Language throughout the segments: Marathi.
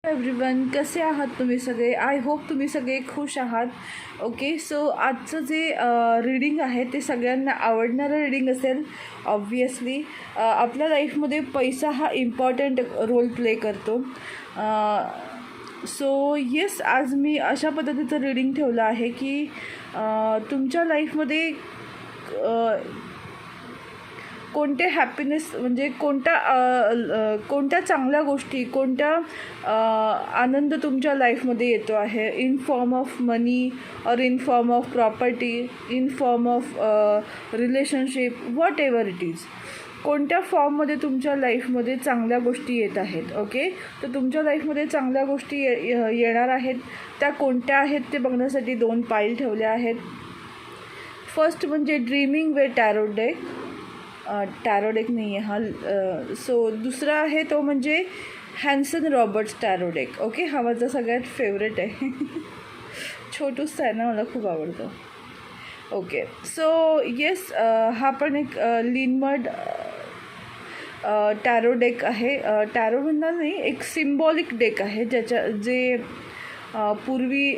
एव्हरीवन, कसे आहात तुम्ही सगळे? आय होप तुम्ही सगळे खुश आहात. ओके, सो आजचं जे रीडिंग आहे ते सगळ्यांना आवडणारं रीडिंग असेल. ऑब्व्हियसली आपल्या लाईफमध्ये पैसा हा इम्पॉर्टंट रोल प्ले करतो. सो येस, आज मी अशा पद्धतीचं रीडिंग ठेवलं आहे की तुमच्या लाईफमध्ये कोणते हॅपीनेस म्हणजे कोणत्या चांगल्या गोष्टी, कोणत्या आनंद तुमच्या लाईफमध्ये येतो आहे, इन फॉर्म ऑफ मनी और in form of property, in form of relationship, what ever it is. कोणत्या फॉर्ममध्ये तुमच्या लाईफमध्ये चांगल्या गोष्टी येत आहेत. ओके, तर तुमच्या लाईफमध्ये चांगल्या गोष्टी येणार आहेत. त्या कोणत्या आहेत ते बघण्यासाठी 2 पाईल ठेवल्या आहेत. फर्स्ट म्हणजे ड्रीमिंग वे टॅरो डेक. टॅरो डेक नाही आहे हा. सो दुसरा आहे तो म्हणजे Hansen Roberts tarot deck. Okay, हा माझा सगळ्यात फेवरेट आहे. छोटूसा आहे ना, मला खूप आवडतो. ओके, सो येस, हा पण एक लिनमर्ड टॅरो डेक आहे. टॅरो म्हणणार नाही, एक सिम्बॉलिक डेक आहे जे पूर्वी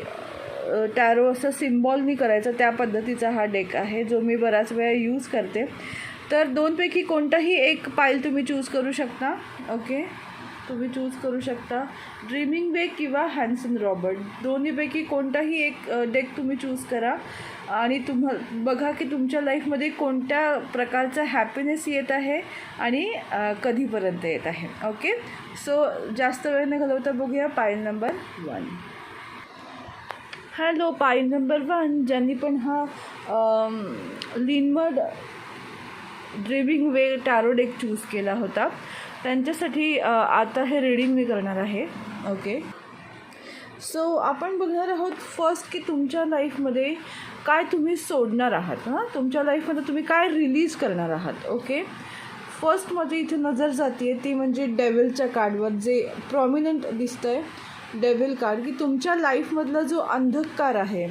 टॅरो असं सिम्बॉलनी करायचं त्या पद्धतीचा हा डेक आहे, जो मी बऱ्याच वेळा यूज करते. तर 2 पैकी कोणताही एक पाईल तुम्ही चूज करू शकता. ओके, तुम्ही चूज करू शकता ड्रीमिंग वे किंवा हॅन्सन रॉबर्ट. दोन्हीपैकी कोणताही एक डेक तुम्ही चूज करा आणि बघा की तुमच्या लाईफमध्ये कोणत्या प्रकारचा हॅपीनेस येत आहे आणि कधीपर्यंत येत आहे. ओके, सो जास्त वेळ न घालवता बघूया पाईल नंबर 1. हॅलो, पाईल नंबर 1 ज्यांनी पण हा लिनमर्ड ड्रीमिंग वे टॅरो डेक चूज केला होता त्यांच्यासाठी आता हे रीडिंग मी करणार आहे. ओके, सो आपण बघणार आहोत फर्स्ट की तुमच्या लाईफमध्ये काय तुम्ही सोडणार आहात. तुमच्या लाईफमध्ये तुम्ही काय रिलीज करणार आहात. ओके, फर्स्ट माझी इथे नजर जाते ती म्हणजे डेव्हिलच्या कार्डवर जे प्रॉमिनंट दिसतं आहे. डेव्हिल कार्ड की तुमच्या लाईफमधला जो अंधकार आहे,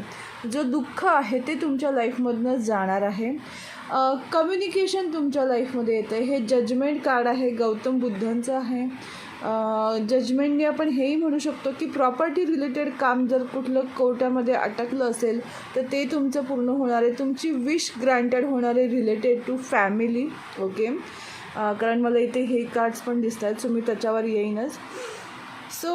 जो दुःख आहे ते तुमच्या लाईफमधनं जाणार आहे. कम्युनिकेशन तुमच्या लाईफमध्ये येतं आहे. हे जजमेंट कार्ड आहे, गौतम बुद्धांचं आहे. जजमेंटने आपण हेही म्हणू शकतो की प्रॉपर्टी रिलेटेड काम जर कुठलं कोर्टामध्ये अटकलं असेल तर ते तुमचं पूर्ण होणार आहे. तुमची विश ग्रँटेड होणार आहे रिलेटेड टू फॅमिली. ओके, कारण मला इथे हे कार्ड्स पण दिसत आहेत, सो मी त्याच्यावर येईनच. सो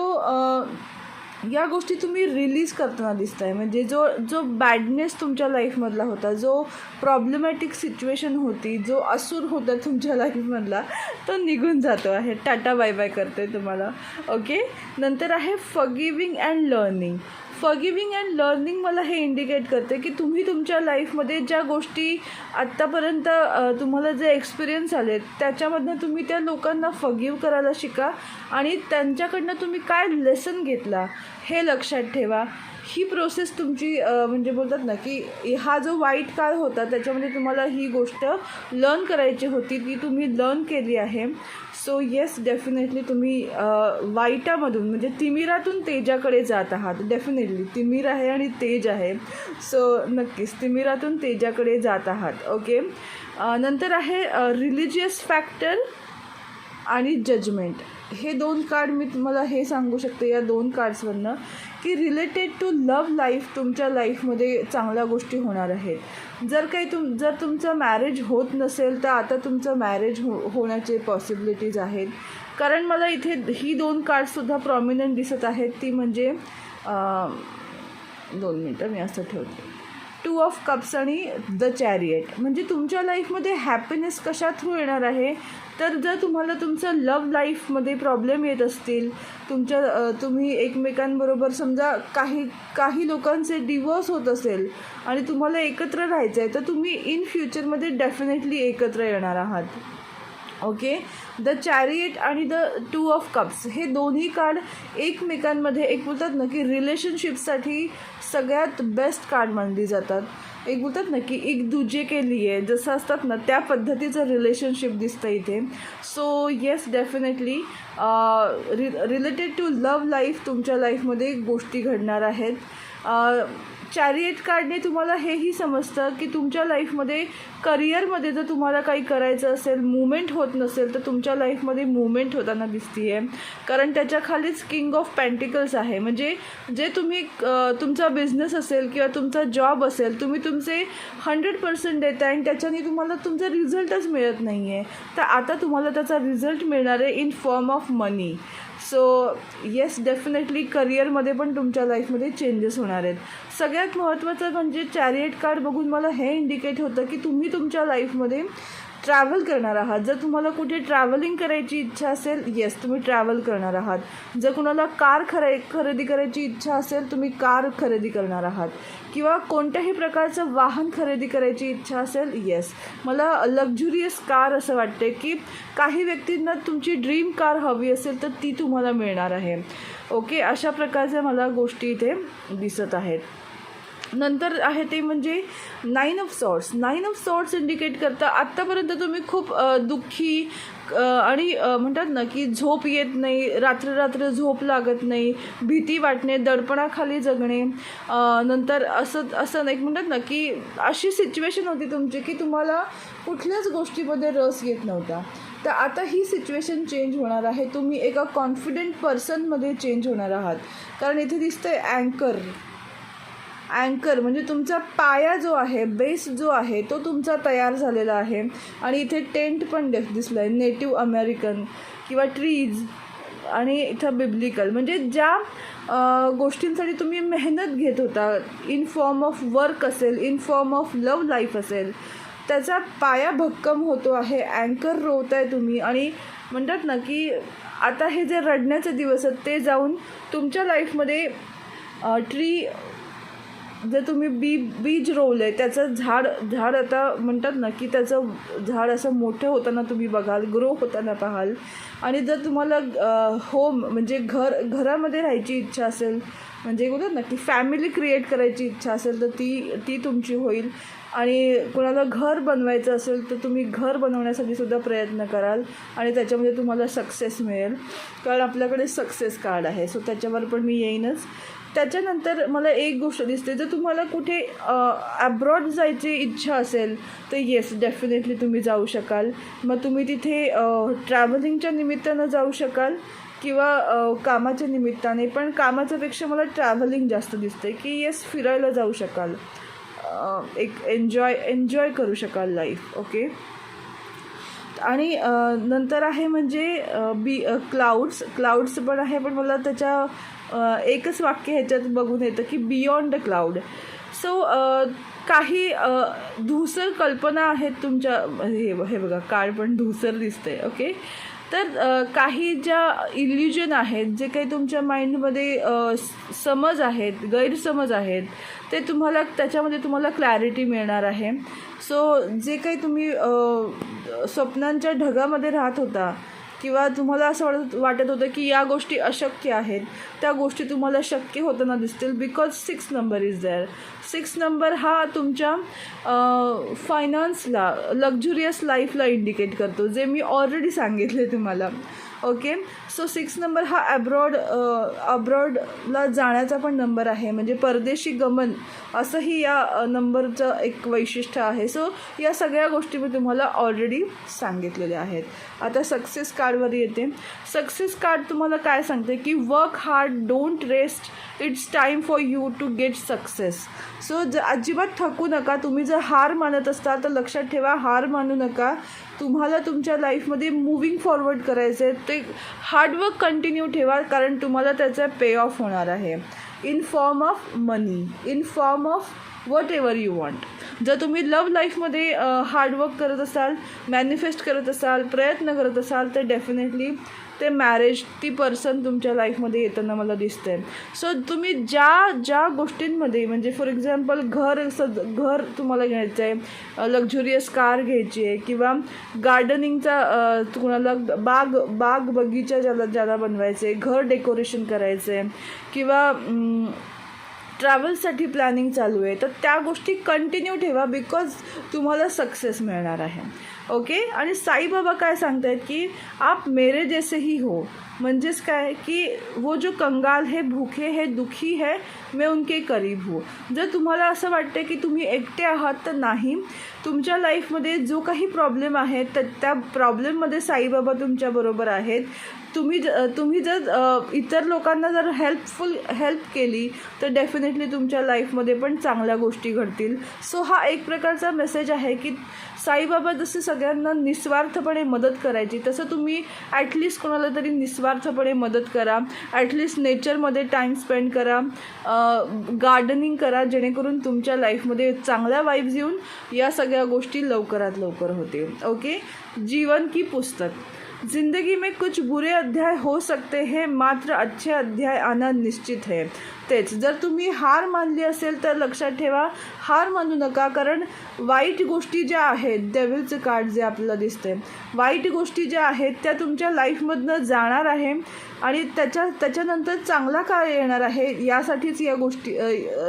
या गोष्टी तुम्ही रिलीज करताना दिसत आहे. म्हणजे जो बॅडनेस तुमच्या लाईफमधला होता, जो प्रॉब्लेमॅटिक सिच्युएशन होती, जो असूर होता तुमच्या लाईफमधला, तो निघून जातो आहे. टाटा बाय बाय करते तुम्हाला. ओके, नंतर आहे फॉरगिव्हिंग अँड लर्निंग. फॉरगिव्हिंग अँड लर्निंग मला हे इंडिकेट करते की तुम्ही तुमच्या लाईफमध्ये ज्या गोष्टी आत्तापर्यंत तुम्हाला जे एक्सपिरियन्स आले त्याच्यामधनं तुम्ही त्या लोकांना फॉरगिव्ह करायला शिका आणि त्यांच्याकडनं तुम्ही काय लेसन घेतला हे लक्षात ठेवा. ही प्रोसेस तुमची म्हणजे बोलतात ना की हा जो वाईट काळ होता त्याच्यामध्ये तुम्हाला ही गोष्ट लर्न करायची होती, ती तुम्ही लर्न केली आहे. सो येस, डेफिनेटली तुम्ही वाईटामधून म्हणजे तिमिरातून तेजाकडे जात आहात. डेफिनेटली तिमिर आहे आणि तेज आहे. सो नक्कीच तिमिरातून तेजाकडे जात आहात. ओके, नंतर आहे रिलिजियस फॅक्टर आणि जजमेंट. हे 2 कार्ड मी तुम्हाला हे सांगू शकते या 2 कार्ड्सवरनं की रिलेटेड टू लव्ह लाईफ तुमच्या लाईफमध्ये चांगल्या गोष्टी होणार आहेत. जर तुमचं मॅरेज होत नसेल तर आता तुमचं मॅरेज होण्याचे पॉसिबिलिटीज आहेत. कारण मला इथे ही 2 कार्डसुद्धा प्रॉमिनंट दिसत आहेत. ती म्हणजे 2 मिनटं मी असं ठेवते. 2 ऑफ कप्स आणि द चॅरियट. म्हणजे तुमच्या लाईफमध्ये हॅपीनेस कशा थ्रू येणार आहे, तर जर तुम्हाला तुमचं लव्ह लाईफमध्ये प्रॉब्लेम येत असतील, तुम्ही एकमेकांबरोबर समजा काही लोकांचे डिवोर्स होत असेल आणि तुम्हाला एकत्र राहायचं आहे, तर तुम्ही इन फ्युचरमध्ये डेफिनेटली एकत्र येणार आहात. ओके, द चॅरियट आणि द 2 ऑफ कप्स हे दोन्ही कार्ड एकमेकांमध्ये एक बोलतात ना की रिलेशनशिपसाठी सगळ्यात बेस्ट कार्ड मानली जातात. एक बोलतात ना की एक दूजे के लिए जसं असतात ना त्या पद्धतीचं रिलेशनशिप दिसतं इथे. So yes, definitely related to love life तुमच्या लाईफमध्ये गोष्टी घडणार आहेत. चॅरिएट कार्डने तुम्हाला हेही समजतं की तुमच्या लाईफमध्ये करिअरमध्ये जर तुम्हाला काही करायचं असेल, मुवमेंट होत नसेल, तर तुमच्या लाईफमध्ये मुवमेंट होताना दिसते आहे. कारण त्याच्या खालीच किंग ऑफ पेंटिकल्स आहे. म्हणजे जे तुम्ही तुमचा बिझनेस असेल किंवा तुमचा जॉब असेल, तुम्ही तुमचे 100% देताय आणि त्याच्याने तुम्हाला तुमचा रिझल्टच मिळत नाही आहे, तर आता तुम्हाला त्याचा रिझल्ट मिळणार आहे in form of money. So yes, definitely करिअरमध्ये पण तुमच्या लाईफमध्ये चेंजेस होणार आहेत. सगळ्यात महत्त्वाचं म्हणजे चॅरिएट कार्ड बघून मला हे इंडिकेट होतं की तुम्ही तुमच्या लाईफमध्ये ट्रॅव्हल करणार आहात. जर तुम्हाला कुठे ट्रॅव्हलिंग करायची इच्छा असेल, येस, तुम्ही ट्रॅव्हल करणार आहात. जर कुणाला कार खरेदी करायची इच्छा असेल, तुम्ही कार खरेदी करणार आहात. किंवा कोणत्याही प्रकारचं वाहन खरेदी करायची इच्छा असेल, येस, मला लक्झुरियस कार असं वाटते की काही व्यक्तींना तुमची ड्रीम कार हवी असेल तर ती तुम्हाला मिळणार आहे. ओके, अशा प्रकारच्या मला गोष्टी इथे दिसत आहेत. नंतर आहे ते म्हणजे 9 of sorts. 9 of sorts indicate करता आत्तापर्यंत तुम्ही खूप दुःखी आणि म्हणतात ना की झोप येत नाही, रात्र झोप लागत नाही, भीती वाटणे, दडपणाखाली जगणे, नंतर असं नाही म्हणतात ना की अशी सिच्युएशन होती तुमची की तुम्हाला कुठल्याच गोष्टीमध्ये रस येत नव्हता. तर आता ही सिच्युएशन चेंज होणार आहे. तुम्ही एका कॉन्फिडंट पर्सनमध्ये चेंज होणार आहात. कारण इथे दिसतंय अँकर म्हणजे तुमचा पाया जो आहे, बेस जो आहे, तो तुमचा तयार झालेला आहे. आणि इथे टेंट पण दिसलं आहे, नेटिव्ह अमेरिकन किंवा ट्रीज, आणि इथं बिब्लिकल. म्हणजे ज्या गोष्टींसाठी तुम्ही मेहनत घेत होता, इन फॉर्म ऑफ वर्क असेल, in form of love life असेल, त्याचा पाया भक्कम होतो आहे. अँकर रोवताय तुम्ही. आणि म्हणतात ना की आता हे जे रडण्याचे दिवस आहेत ते जाऊन तुमच्या लाईफमध्ये ट्री, जर तुम्ही बीज रोवलं आहे, त्याचं झाड आता म्हणतात ना की त्याचं झाड असं मोठं होताना तुम्ही बघाल, ग्रो होताना पाहाल. आणि जर तुम्हाला होम म्हणजे घरामध्ये राहायची इच्छा असेल, म्हणजे बोलतात ना की फॅमिली क्रिएट करायची इच्छा असेल, तर ती तुमची होईल. आणि कोणाला घर बनवायचं असेल तर तुम्ही घर बनवण्यासाठी सुद्धा प्रयत्न कराल आणि त्याच्यामध्ये तुम्हाला सक्सेस मिळेल. कारण आपल्याकडे सक्सेस कार्ड आहे, सो त्याच्यावर पण मी येईनच. त्याच्यानंतर मला एक गोष्ट दिसते, जर तुम्हाला कुठे अब्रॉड जायची इच्छा असेल तर येस, डेफिनेटली तुम्ही जाऊ शकाल. मग तुम्ही तिथे ट्रॅव्हलिंगच्या निमित्तानं जाऊ शकाल किंवा कामाच्या निमित्ताने. पण कामाच्यापेक्षा मला ट्रॅव्हलिंग जास्त दिसते की येस, फिरायला जाऊ शकाल, एक एन्जॉय करू शकाल लाईफ. ओके. आणि नंतर आहे म्हणजे क्लाउड्स पण आहे. पण मला त्याच्या एकच वाक्य ह्याच्यात बघून येतं की बियॉन्ड द क्लाउड. सो काही धूसर कल्पना आहेत तुमच्या. हे बघा, कार्ड पण धूसर दिसतंय. ओके. तर काही ज्या इल्युजन आहेत, जे काही तुमच्या माइंडमध्ये समज आहेत, गैरसमज आहेत, ते त्याच्यामध्ये तुम्हाला क्लॅरिटी मिळणार आहे. सो जे काही तुम्ही स्वप्नांच्या ढगामध्ये राहत होता किंवा तुम्हाला असं वाटत होतं की या गोष्टी अशक्य आहेत, त्या गोष्टी तुम्हाला शक्य होताना दिसतील. Because 6 number is there. 6 number हा तुमच्या फायनान्सला, लक्झुरियस लाईफला इंडिकेट करतो, जे मी ऑलरेडी सांगितले तुम्हाला. ओके. सो 6 नंबर हा अब्रॉडला जाण्याचा पण नंबर आहे, म्हणजे परदेशी गमन असंही या नंबरचं एक वैशिष्ट्य आहे. सो या सगळ्या गोष्टी मी तुम्हाला ऑलरेडी सांगितलेल्या आहेत. आता सक्सेस कार्डवर येते. सक्सेस कार्ड तुम्हाला काय सांगते की work hard, don't rest, it's time for you to get success. So अजिबात थकू नका. तुम्ही जर हार मानत असता तर लक्षात ठेवा, हार मानू नका. तुम्हाला तुमच्या लाईफमध्ये मूव्हिंग फॉरवर्ड करायचं आहे. ते हार्डवर्क कंटिन्यू ठेवा, कारण तुम्हाला त्याचा पे ऑफ होणार आहे in form of money, in form of what ever you want. जर तुम्ही लव्ह लाईफमध्ये हार्डवर्क करत असाल, मॅनिफेस्ट करत असाल, प्रयत्न करत असाल, तर डेफिनेटली ते मॅरेज, ती पर्सन तुमच्या लाईफमध्ये येताना मला दिसतंय. सो तुम्ही ज्या गोष्टींमध्ये, म्हणजे फॉर एक्झाम्पल घर तुम्हाला घ्यायचं आहे, लक्झुरियस कार घ्यायची आहे, किंवा गार्डनिंगचा कुणाला बाग बगीचा ज्याला बनवायचं आहे, घर डेकोरेशन करायचं आहे, किंवा ट्रॅव्हलसाठी प्लॅनिंग चालू आहे, तर त्या गोष्टी कंटिन्यू ठेवा. बिकॉज तुम्हाला सक्सेस मिळणार आहे. ओके. आणि साईबाबा काय सांगतायत की आप मेरे जैसे ही हो, म्हणजेच काय की वो जो कंगाल है, भूखे है, दुखी है, मैं उनके करीब हूँ. जर तुम्हाला असं वाटतं की तुम्ही एकटे आहात तर नाही. तुमच्या लाईफमध्ये जो काही प्रॉब्लेम आहे तर त्या प्रॉब्लेममध्ये साईबाबा तुमच्याबरोबर आहेत. तुम्ही जर इतर लोकांना जर हेल्प केली तर डेफिनेटली तुमच्या लाईफमध्ये पण चांगल्या गोष्टी घडतील. सो हा एक प्रकारचा मेसेज आहे की साईबाबा जसे सगळ्यांना निस्वार्थपणे मदत करायची, तसं तुम्ही ॲटलिस्ट कोणाला तरी निस्वार्थपणे मदत करा. ॲटलिस्ट नेचरमध्ये टाईम स्पेंड करा, गार्डनिंग करा, जेणेकरून तुमच्या लाईफमध्ये चांगल्या वाईब्स येऊन या सगळ्या गोष्टी लवकरात लवकर होतील. ओके. जीवन की पुस्तक. जिंदगी में कुछ बुरे अध्याय हो सकते हैं, मात्र अच्छे अध्याय आना निश्चित है. तेच जर तुम्ही हार मानली असेल तर लक्षात ठेवा, हार मानू नका. कारण वाईट गोष्टी ज्या आहेत, डेव्हिलचं कार्ड जे आपल्याला दिसते, वाईट गोष्टी ज्या आहेत त्या तुमच्या लाईफमधनं जाणार आहे आणि त्याच्यानंतर चांगला काळ येणार आहे. यासाठीच या गोष्टी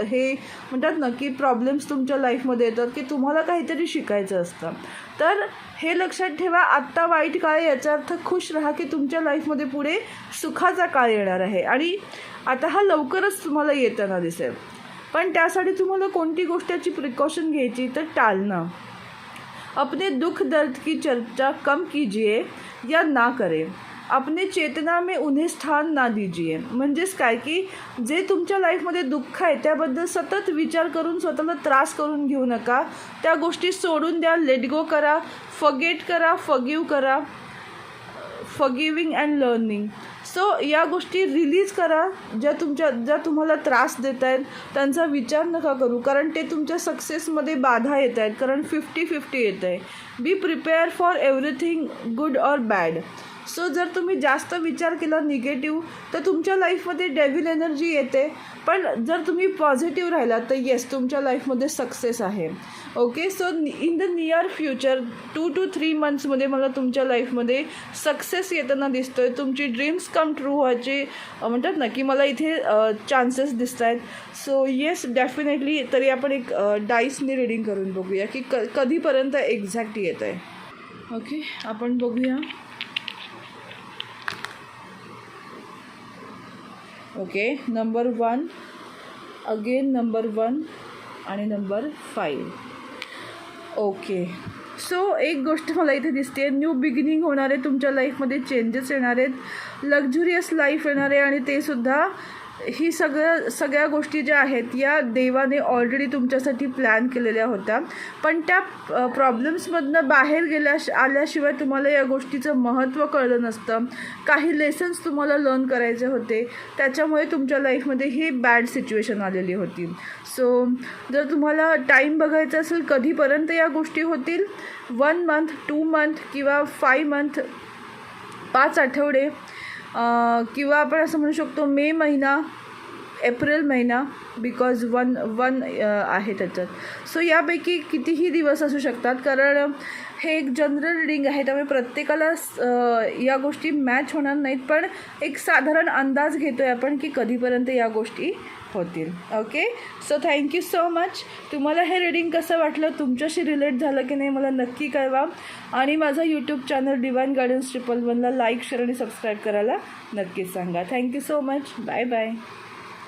हे म्हणतात ना की प्रॉब्लेम्स तुमच्या लाईफमध्ये येतात की तुम्हाला काहीतरी शिकायचं असतं. तर हे लक्षात ठेवा, आत्ता वाईट काळ, याचा अर्थ खुश राहा की तुमच्या लाईफमध्ये पुढे सुखाचा काळ येणार आहे आणि आता हा लवकरच तुम्हाला येताना दिसेल. पण त्यासाठी तुम्हाला कोणती गोष्टीची प्रिकॉशन घ्यायची तर टाळणं. अपने दुख दर्द की चर्चा कम कीजिए या ना करें. अपने चेतना में उन्हें स्थान ना दीजिए. म्हणजेच काय की जे तुमच्या लाईफमध्ये दुःख आहे त्याबद्दल सतत विचार करून स्वतःला त्रास करून घेऊ नका. त्या गोष्टी सोडून द्या, लेट गो करा, फॉरगेट करा, फॉरगिव्ह करा. फॉरगिव्हिंग अँड लर्निंग. सो या गोष्टी रिलीज करा. ज्या तुम्हाला त्रास देत आहेत त्यांचा विचार नका करू, कारण ते तुमच्या सक्सेसमध्ये बाधा येत आहेत. कारण 50-50 येत आहे. Be prepare for everything, good or bad. So जर तुम्ही जास्त विचार केला निगेटिव्ह तर तुमच्या लाईफमध्ये डेव्हिल एनर्जी येते. पण जर तुम्ही पॉझिटिव्ह राहिलात तर येस, तुमच्या लाईफमध्ये सक्सेस आहे. Okay. So in the near future 2 to 3 मंथ्समध्ये मला तुमच्या लाईफमध्ये सक्सेस येताना दिसतो आहे. तुमची ड्रीम्स कम ट्रू व्हायचे म्हणतात ना की मला इथे चान्सेस दिसत आहेत. So yes, definitely. तरी आपण एक डाईसने रीडिंग करून बघूया की कधीपर्यंत एक्झॅक्ट येत आहे. ओके, आपण बघूया. ओके, नंबर 1, अगेन नंबर 1 आणि नंबर 5. ओके. सो एक गोष्ट मला इथे दिसते, न्यू बिगिनिंग होणार आहे तुमच्या लाईफमध्ये, चेंजेस येणार आहेत, लक्झुरियस लाईफ येणार आहे आणि ते सुद्धा ही सगळ्या गोष्टी ज्या आहेत या देवाने ऑलरेडी तुमच्यासाठी प्लॅन केलेल्या होत्या. पण त्या प्रॉब्लेम्समधनं बाहेर आल्याशिवाय तुम्हाला या गोष्टीचं महत्त्व कळलं नसतं. काही लेसन्स तुम्हाला लर्न करायचे होते, त्याच्यामुळे तुमच्या लाईफमध्ये ही बॅड सिच्युएशन आलेली होती. सो जर तुम्हाला टाईम बघायचा असेल कधीपर्यंत या गोष्टी होतील, 1 month, 2 month किंवा 5 month, 5 आठवडे, किंवा आपण असं म्हणू शकतो मे महिना, एप्रिल महिना, बिकॉज वन आहे त्याच्यात. सो यापैकी कितीही दिवस असू शकतात, कारण हे एक जनरल रीडिंग आहे, त्यामुळे प्रत्येकाला या गोष्टी मॅच होणार नाहीत. पण एक साधारण अंदाज घेतो आहे आपण की कधीपर्यंत या गोष्टी होतील. Okay. So thank you so much. तुम्हाला हे रीडिंग कसं वाटलं, तुमच्याशी रिलेट झालं की नाही मला नक्की कळवा. आणि माझा यूट्यूब चॅनल डिवाइन गार्डन्स 111ला लाईक, शेअर आणि सबस्क्राईब करायला नक्कीच सांगा. Thank you so much. Bye bye.